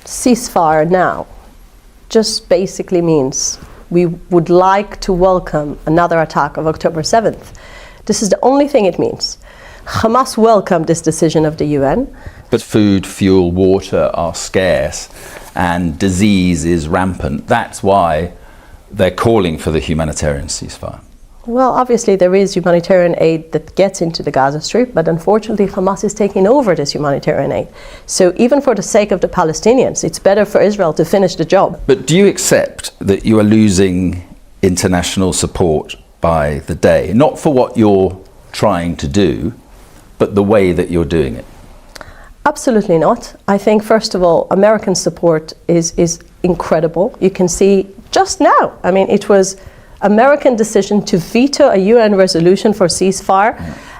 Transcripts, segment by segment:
ceasefire now just basically means we would like to welcome another attack of October 7th. This is the only thing it means. Hamas welcomed this decision of the UN. But food, fuel, water are scarce and disease is rampant. That's why they're calling for the humanitarian ceasefire. Well, obviously there is humanitarian aid that gets into the Gaza Strip, but unfortunately Hamas is taking over this humanitarian aid. So even for the sake of the Palestinians, it's better for Israel to finish the job. But do you accept that you are losing international support by the day? Not for what you're trying to do, but the way that you're doing it? Absolutely not. I think, first of all, American support is incredible. You can see just now, I mean, it was American decision to veto a UN resolution for ceasefire,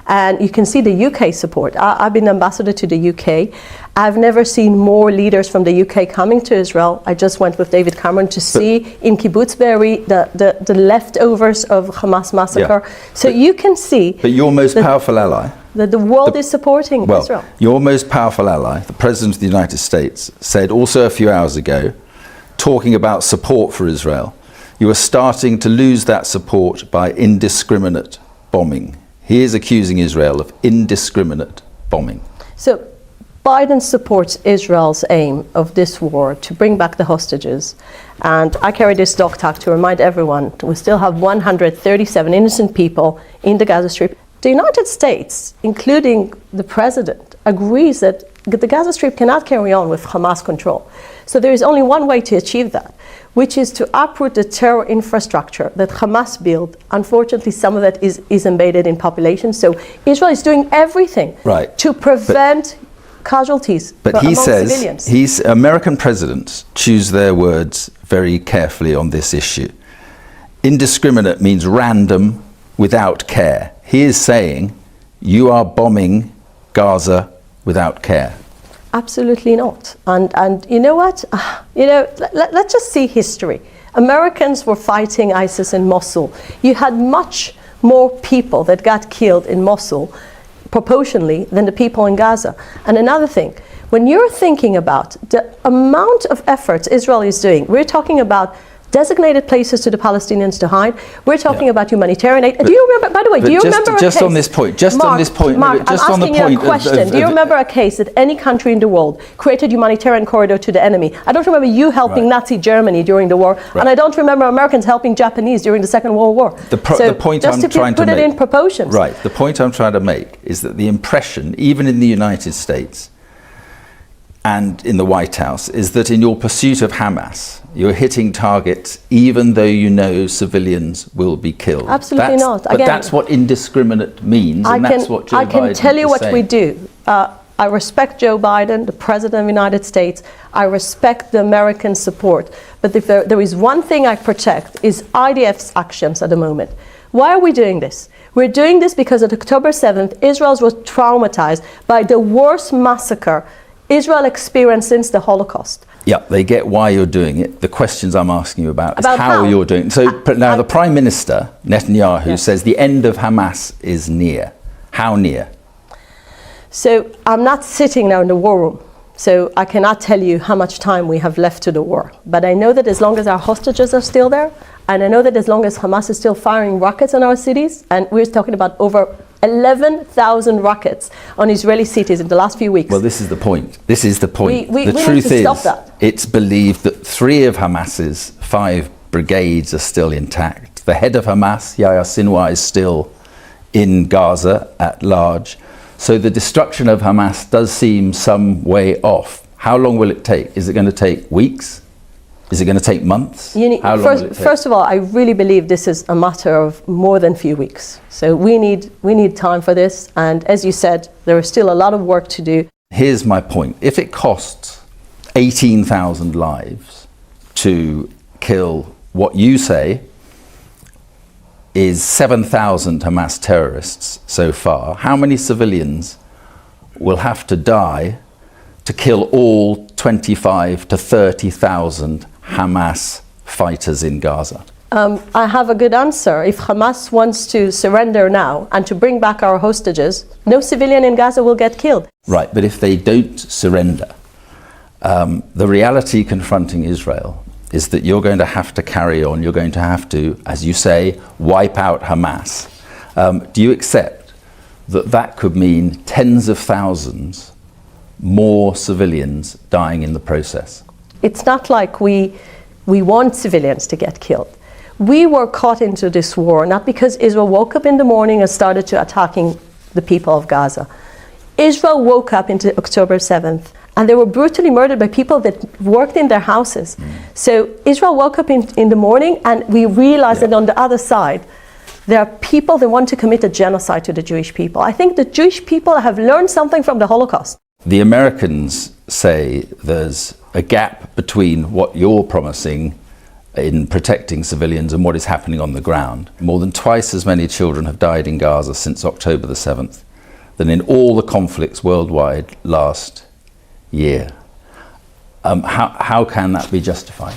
and you can see the UK support. I've been ambassador to the UK. I've never seen more leaders from the UK coming to Israel. I just went with David Cameron to see in Kibbutz Be'eri the leftovers of Hamas massacre. Yeah. So you can see. But your most powerful ally. That the world is supporting Israel. Your most powerful ally, the President of the United States, said also a few hours ago, talking about support for Israel, you are starting to lose that support by indiscriminate bombing. He is accusing Israel of indiscriminate bombing. So Biden supports Israel's aim of this war to bring back the hostages. And I carry this dog tag to remind everyone we still have 137 innocent people in the Gaza Strip. The United States, including the president, agrees that the Gaza Strip cannot carry on with Hamas control. So there is only one way to achieve that, which is to uproot the terror infrastructure that Hamas built. Unfortunately, some of that is embedded in population. So Israel is doing everything to prevent casualties among civilians. American presidents choose their words very carefully on this issue. Indiscriminate means random, without care. He is saying you are bombing Gaza without care. Absolutely not. And you know what? Let's just see history. Americans were fighting ISIS in Mosul. You had much more people that got killed in Mosul proportionally than the people in Gaza. And another thing, when you're thinking about the amount of efforts Israel is doing, we're talking about designated places to the Palestinians to hide. We're talking about humanitarian aid. Do you remember, by the way, do you remember a case? Just on this point, Mark, I'm asking you a question. Do you remember a case that any country in the world created humanitarian corridor to the enemy? I don't remember you helping Nazi Germany during the war, and I don't remember Americans helping Japanese during the Second World War. The point I'm trying to make, put it in proportions. Right. The point I'm trying to make is that the impression, even in the United States and in the White House, is that in your pursuit of Hamas, you're hitting targets even though you know civilians will be killed. Absolutely not. But that's what indiscriminate means, and that's what Joe Biden is saying. I can tell you what we do. I respect Joe Biden, the President of the United States. I respect the American support. But if there is one thing I protect, is IDF's actions at the moment. Why are we doing this? We're doing this because on October 7th, Israel was traumatized by the worst massacre Israel experienced since the Holocaust. Yeah, they get why you're doing it. The questions I'm asking you about is how you're doing it. So now the Prime Minister, Netanyahu, says the end of Hamas is near. How near? So I'm not sitting now in the war room, so I cannot tell you how much time we have left to the war. But I know that as long as our hostages are still there, and I know that as long as Hamas is still firing rockets on our cities, and we're talking about over 11,000 rockets on Israeli cities in the last few weeks. Well, this is the point. This is the point. We the need truth to is, stop that. It's believed that 3 of Hamas's 5 brigades are still intact. The head of Hamas, Yahya Sinwar, is still in Gaza at large. So the destruction of Hamas does seem some way off. How long will it take? Is it going to take weeks? Is it going to take months? How long will it take? First of all, I really believe this is a matter of more than a few weeks. So we need time for this. And as you said, there is still a lot of work to do. Here's my point. If it costs 18,000 lives to kill what you say is 7,000 Hamas terrorists so far, how many civilians will have to die to kill all 25 to 30,000 Hamas fighters in Gaza? I have a good answer. If Hamas wants to surrender now and to bring back our hostages, no civilian in Gaza will get killed. Right, but if they don't surrender, The reality confronting Israel is that you're going to have to carry on, you're going to have to, as you say, wipe out Hamas. Do you accept that that could mean tens of thousands more civilians dying in the process? It's not like we want civilians to get killed. We were caught into this war not because Israel woke up in the morning and started to attacking the people of Gaza. Israel woke up into October 7th and they were brutally murdered by people that worked in their houses. So Israel woke up in the morning and we realized that on the other side there are people that want to commit a genocide to the Jewish people. I think the Jewish people have learned something from the Holocaust. The Americans say there's a gap between what you're promising in protecting civilians and what is happening on the ground. More than twice as many children have died in Gaza since October the 7th than in all the conflicts worldwide last year. How can that be justified?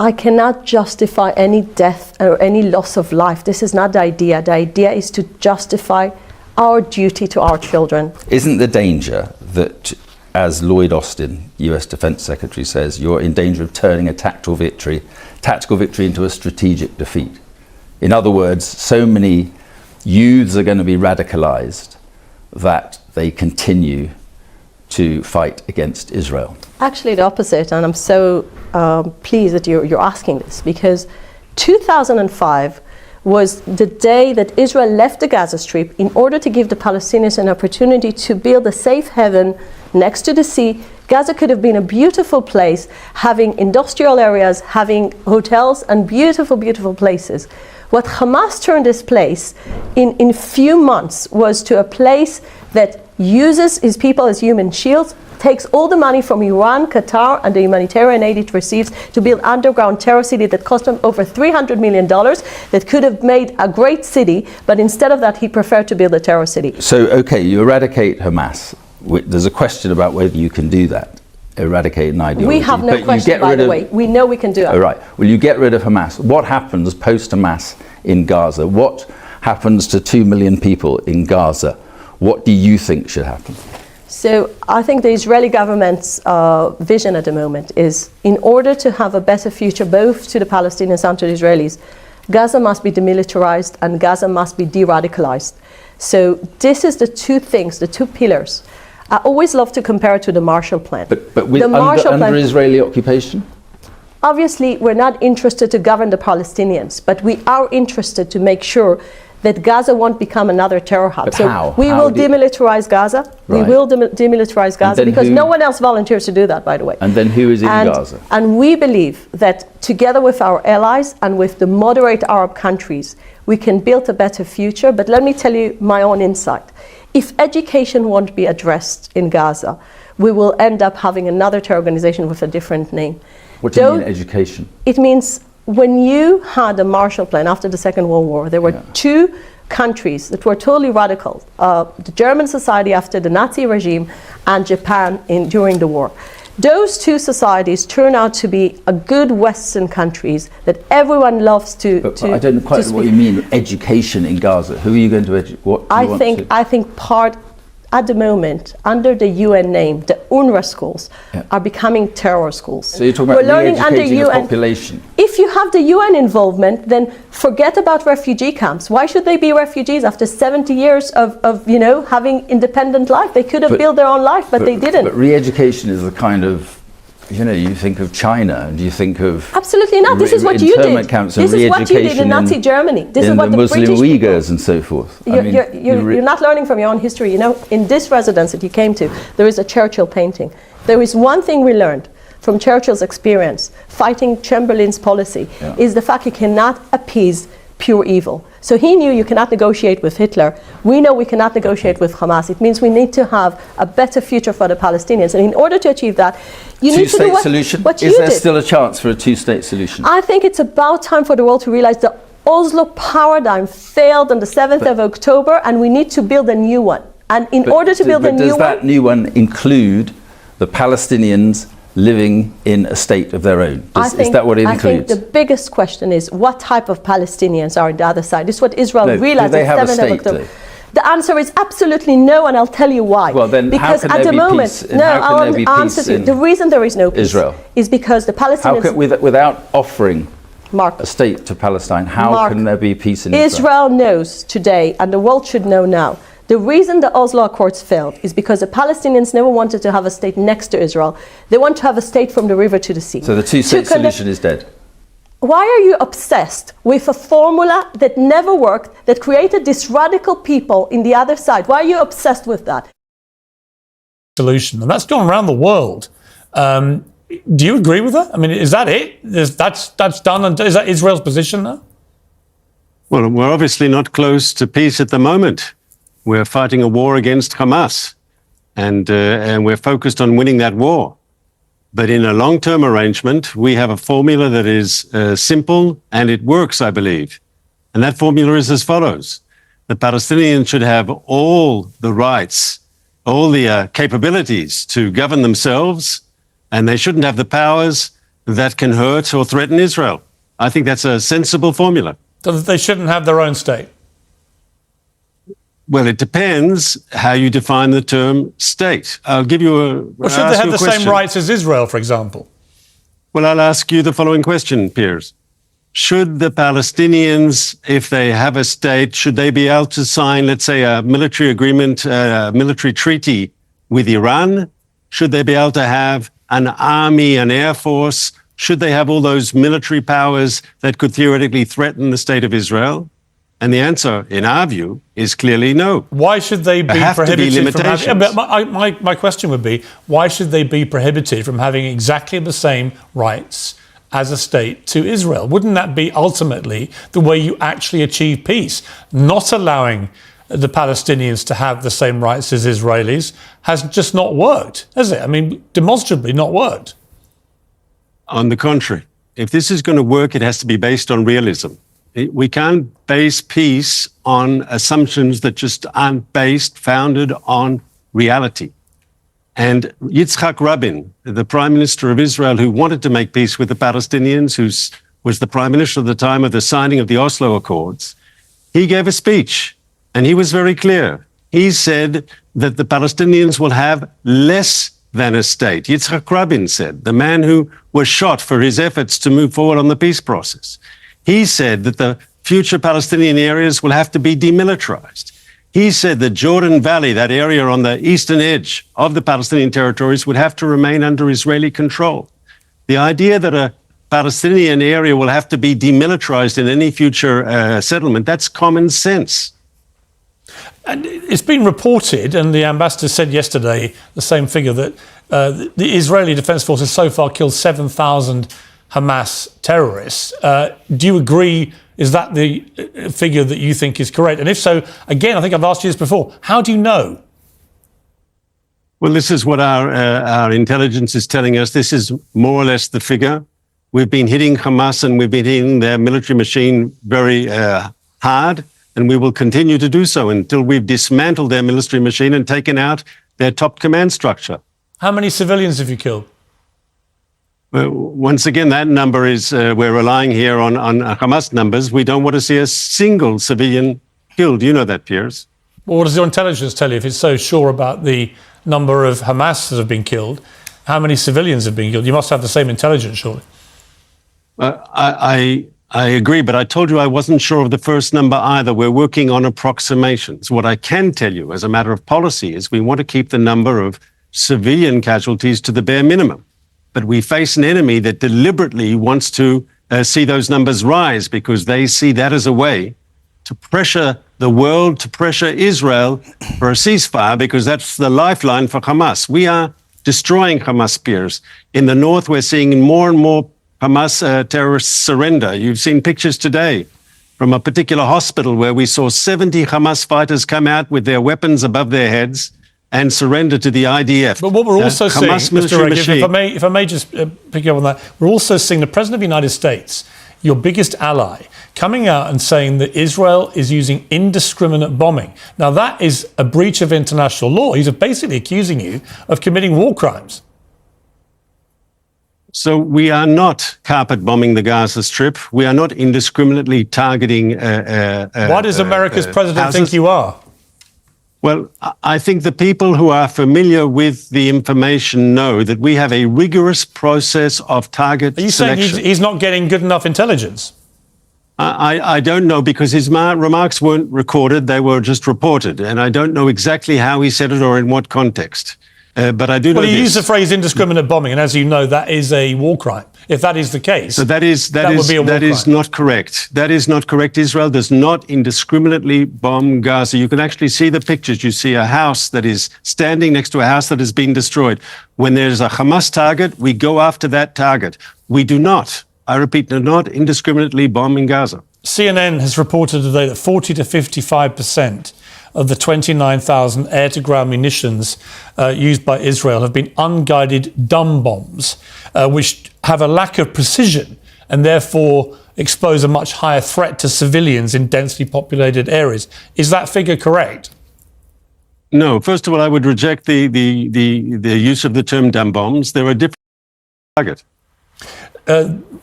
I cannot justify any death or any loss of life. This is not the idea. The idea is to justify our duty to our children. Isn't the danger that, as Lloyd Austin, US Defense Secretary, says, you're in danger of turning a tactical victory into a strategic defeat? In other words, so many youths are going to be radicalized that they continue to fight against Israel. Actually, the opposite, and I'm so pleased that you're asking this, because 2005 was the day that Israel left the Gaza Strip in order to give the Palestinians an opportunity to build a safe haven next to the sea. Gaza could have been a beautiful place, having industrial areas, having hotels and beautiful, beautiful places. What Hamas turned this place in few months was to a place that uses its people as human shields, takes all the money from Iran, Qatar, and the humanitarian aid it receives to build underground terror city that cost them over $300 million that could have made a great city, but instead of that he preferred to build a terror city. So, okay, you eradicate Hamas. There's a question about whether you can do that, eradicate an ideology. We have no question, by the way. We know we can do it. All right. Well, you get rid of Hamas. What happens post-Hamas in Gaza? What happens to 2 million people in Gaza? What do you think should happen? So I think the Israeli government's vision at the moment is, in order to have a better future both to the Palestinians and to the Israelis, Gaza must be demilitarized and Gaza must be de-radicalized. So this is the two things, the two pillars. I always love to compare it to the Marshall Plan. But with under Israeli occupation? Obviously, we're not interested to govern the Palestinians, but we are interested to make sure that Gaza won't become another terror hub. But so how? We will demilitarize Gaza. Right. We will demilitarize Gaza because no one else volunteers to do that, by the way. And then who is in Gaza? And we believe that together with our allies and with the moderate Arab countries, we can build a better future. But let me tell you my own insight. If education won't be addressed in Gaza, we will end up having another terror organization with a different name. What do you mean, education? It means when you had a Marshall Plan after the Second World War, there were two countries that were totally radical. The German society after the Nazi regime and Japan during the war. Those two societies turn out to be a good Western countries that everyone loves to But I don't quite know what you mean, education in Gaza. Who are you going to educate? I think part, at the moment, under the UN name, the UNRWA schools are becoming terror schools. So you're talking about re-educating the population? If you have the UN involvement, then forget about refugee camps. Why should they be refugees after 70 years of having independent life? They could have built their own life, but they didn't. But re-education is the kind of, you think of China and you think of... Absolutely not. This is what you did. Camps this is what you did in Nazi Germany. This is what the Muslim British Uyghurs and so forth. You're not learning from your own history. In this residence that you came to, there is a Churchill painting. There is one thing we learned from Churchill's experience, fighting Chamberlain's policy, is the fact you cannot appease pure evil. So he knew you cannot negotiate with Hitler. We know we cannot negotiate with Hamas. It means we need to have a better future for the Palestinians. And in order to achieve that, you need to do what you did. Is there still a chance for a two-state solution? I think it's about time for the world to realize the Oslo paradigm failed on the 7th of October, and we need to build a new one. And in order to build a new one... Does that new one include the Palestinians living in a state of their own? Is that what it includes? I think the biggest question is what type of Palestinians are on the other side. This is what Israel realized on the 7th of October. The answer is absolutely no, and I'll tell you why. Well, then because how can at there the be moment, peace? no, How can there be I'll answer peace you. in The reason there is no peace Israel is because the Palestinians. How can, without offering Mark, a state to Palestine, how Mark, can there be peace in Israel knows today, and the world should know now, the reason the Oslo Accords failed is because the Palestinians never wanted to have a state next to Israel. They want to have a state from the river to the sea. So the two-state solution is dead. Why are you obsessed with a formula that never worked, that created this radical people in the other side? Why are you obsessed with that? Solution, and that's gone around the world. Do you agree with that? I mean, is that it? That's done, and is that Israel's position now? Well, we're obviously not close to peace at the moment. We're fighting a war against Hamas, and we're focused on winning that war. But in a long-term arrangement, we have a formula that is simple and it works, I believe. And that formula is as follows. The Palestinians should have all the rights, all the capabilities to govern themselves, and they shouldn't have the powers that can hurt or threaten Israel. I think that's a sensible formula. So that they shouldn't have their own state? Well, it depends how you define the term state. I'll give you a Or should they have the same rights as Israel, for example? Well, I'll ask you the following question, Piers. Should the Palestinians, if they have a state, should they be able to sign, let's say, a military agreement, a military treaty with Iran? Should they be able to have an army, an air force? Should they have all those military powers that could theoretically threaten the state of Israel? And the answer, in our view, is clearly no. Why should they be prohibited from having... My question would be, why should they be prohibited from having exactly the same rights as a state to Israel? Wouldn't that be ultimately the way you actually achieve peace? Not allowing the Palestinians to have the same rights as Israelis has just not worked, has it? I mean, demonstrably not worked. On the contrary, if this is going to work, it has to be based on realism. We can't base peace on assumptions that just aren't founded on reality. And Yitzhak Rabin, the Prime Minister of Israel, who wanted to make peace with the Palestinians, who was the Prime Minister at the time of the signing of the Oslo Accords, he gave a speech, and he was very clear. He said that the Palestinians will have less than a state. Yitzhak Rabin said, the man who was shot for his efforts to move forward on the peace process. He said that the future Palestinian areas will have to be demilitarized. He said that Jordan Valley, that area on the eastern edge of the Palestinian territories, would have to remain under Israeli control. The idea that a Palestinian area will have to be demilitarized in any future settlement, that's common sense. And it's been reported, and the ambassador said yesterday, the same figure, that the Israeli Defense Forces so far killed 7,000 Hamas terrorists. Do you agree? Is that the figure that you think is correct? And if so, again, I think I've asked you this before, how do you know? Well, this is what our intelligence is telling us. This is more or less the figure. We've been hitting Hamas and we've been hitting their military machine very hard, and we will continue to do so until we've dismantled their military machine and taken out their top command structure. How many civilians have you killed? Well, once again, that number is, we're relying here on Hamas numbers. We don't want to see a single civilian killed. You know that, Piers. Well, what does your intelligence tell you? If it's so sure about the number of Hamas that have been killed, how many civilians have been killed? You must have the same intelligence, surely. I agree, but I told you I wasn't sure of the first number either. We're working on approximations. What I can tell you as a matter of policy is we want to keep the number of civilian casualties to the bare minimum. But we face an enemy that deliberately wants to see those numbers rise because they see that as a way to pressure the world, to pressure Israel for a ceasefire, because that's the lifeline for Hamas. We are destroying Hamas, Piers. In the north, we're seeing more and more Hamas terrorists surrender. You've seen pictures today from a particular hospital where we saw 70 Hamas fighters come out with their weapons above their heads and surrender to the IDF. But what we're also seeing, Mr. Regev, if I may just pick up on that, we're also seeing the President of the United States, your biggest ally, coming out and saying that Israel is using indiscriminate bombing. Now, that is a breach of international law. He's basically accusing you of committing war crimes. So we are not carpet bombing the Gaza Strip. We are not indiscriminately targeting Why does America's president think you are? Well, I think the people who are familiar with the information know that we have a rigorous process of target selection. Are you selection. saying he's not getting good enough intelligence? I don't know, because his remarks weren't recorded, they were just reported. And I don't know exactly how he said it or in what context. But I do know Well, he this. used the phrase indiscriminate bombing, and as you know, that is a war crime. If that is the case, so that is crime. not correct. That is not correct. Israel does not indiscriminately bomb Gaza. You can actually see the pictures. You see a house that is standing next to a house that has been destroyed. When there's a Hamas target, we go after that target. We do not, I repeat, do not indiscriminately bomb in Gaza. CNN has reported today that 40 to 55% of the 29,000 air-to-ground munitions used by Israel have been unguided dumb bombs, which have a lack of precision and therefore expose a much higher threat to civilians in densely populated areas. Is that figure correct? No. First of all, I would reject the use of the term dumb bombs. There are different targets.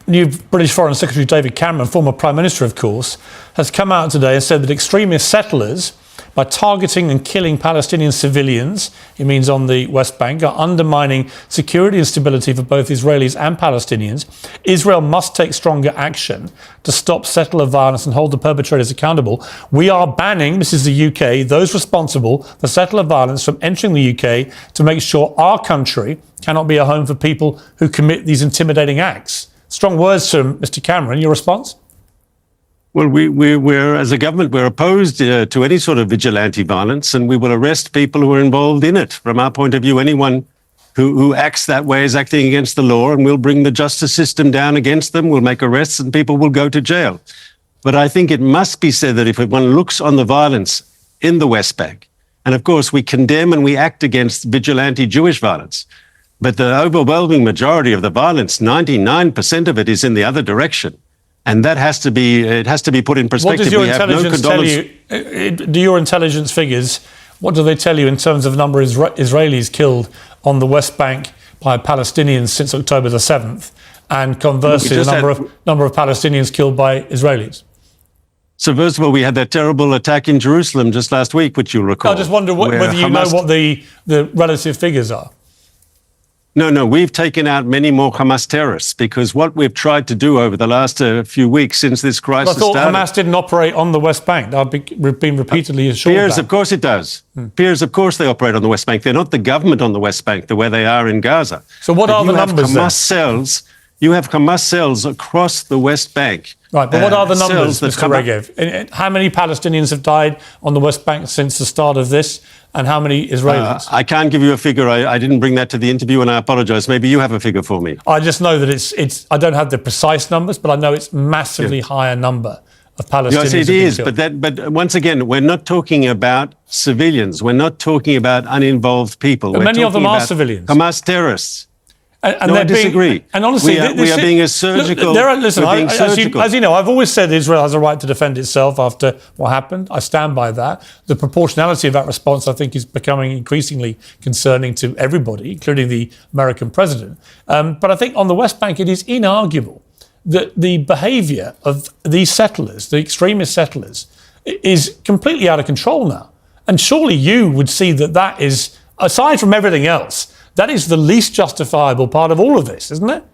New British Foreign Secretary David Cameron, former Prime Minister, of course, has come out today and said that extremist settlers, by targeting and killing Palestinian civilians, it means on the West Bank, are undermining security and stability for both Israelis and Palestinians. Israel must take stronger action to stop settler violence and hold the perpetrators accountable. We are banning, this is the UK, those responsible for settler violence from entering the UK to make sure our country cannot be a home for people who commit these intimidating acts. Strong words from Mr. Cameron. Your response? Well, we're as a government, we're opposed to any sort of vigilante violence, and we will arrest people who are involved in it. From our point of view, anyone who acts that way is acting against the law, and we'll bring the justice system down against them. We'll make arrests and people will go to jail. But I think it must be said that if one looks on the violence in the West Bank, and of course we condemn and we act against vigilante Jewish violence, but the overwhelming majority of the violence, 99% of it, is in the other direction. And that has to be put in perspective. What does your intelligence tell you? Do your intelligence figures, what do they tell you in terms of number of Israelis killed on the West Bank by Palestinians since October the 7th? And conversely, the number of Palestinians killed by Israelis? So first of all, we had that terrible attack in Jerusalem just last week, which you'll recall. I just wonder whether you know what the relative figures are. No, we've taken out many more Hamas terrorists, because what we've tried to do over the last few weeks since this crisis started... I thought Hamas didn't operate on the West Bank. I've been repeatedly assured Piers, that. of course it does. Piers, of course they operate on the West Bank. They're not the government on the West Bank the way they are in Gaza. So what are the numbers then? You have Hamas cells across the West Bank. Right, but what are the numbers, Mr. Regev? How many Palestinians have died on the West Bank since the start of this, and how many Israelis? I can't give you a figure. I didn't bring that to the interview, and I apologise. Maybe you have a figure for me. I just know that it's. I don't have the precise numbers, but I know it's massively higher number of Palestinians. Yes, it is. But once again, we're not talking about civilians. We're not talking about uninvolved people. But many of them are civilians. Hamas terrorists. And no, I disagree. And honestly, we are being as surgical. As you know, I've always said Israel has a right to defend itself after what happened. I stand by that. The proportionality of that response, I think, is becoming increasingly concerning to everybody, including the American president. But I think on the West Bank, it is inarguable that the behaviour of these settlers, the extremist settlers, is completely out of control now. And surely you would see that that is, aside from everything else, that is the least justifiable part of all of this, isn't it?